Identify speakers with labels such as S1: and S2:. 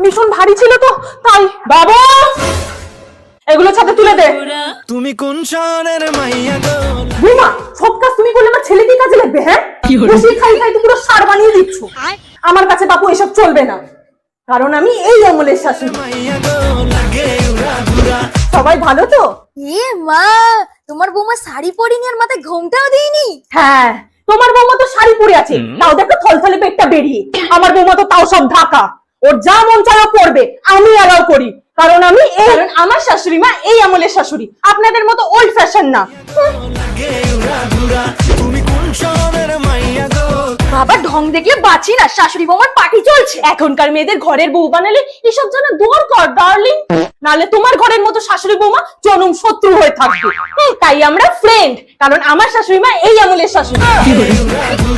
S1: ভীষণ ভারী ছিল তো তাই। বাবা এগুলো ছাদে তুলে দে।
S2: তুমি কোন শহরের মাইয়া গো?
S1: বৌমা সব কাজ তুমি করলে আমার ছেলে কি কাজে লাগবে? হ্যাঁ বসে খাই খাই তো পুরো সার বানিয়ে দিচ্ছ। আমার কাছে বাপু এসব চলবে না, কারণ আমি এই আমলের শাশুড়ি।
S2: মাইয়া গো লাগে উড়া ঘুরা।
S1: সবাই ভালো তো?
S3: এ মা, তোমার বৌমা শাড়ি পরিনি আর মাথায় ঘোমটাও দিইনি?
S1: হ্যাঁ তোমার বৌমা তো শাড়ি পরে আছে, তাও দেখো থলথলে পেটটা বেরিয়ে। আমার বৌমা তো তাও সব ঢাকা। ওর যা মন চায় করবে, আমি অ্যালাউ করি, কারণ আমার শাশুড়ি মা এই আমলের শাশুড়ি, আপনাদের মতো ওল্ড ফ্যাশন না।
S2: লাগে উড়া ঘুরা। তুমি কোন শহরের মাইয়া গো?
S3: বাবা ঢং দেখলে বাঁচি না, শাশুড়ি বৌমার পার্টি চলছে।
S1: এখনকার মেয়েদের ঘরের বউ বানালে এসব যেন দরকার ডার্লিং, নালে তোমার ঘরের মতো শাশুড়ি বৌমা জনম শত্রু হয়ে থাকবে। তাই আমরা ফ্রেন্ড, কারণ আমার শাশুড়ি মা এই আমলের শাশুড়ি।
S2: উড়া ঘুরা।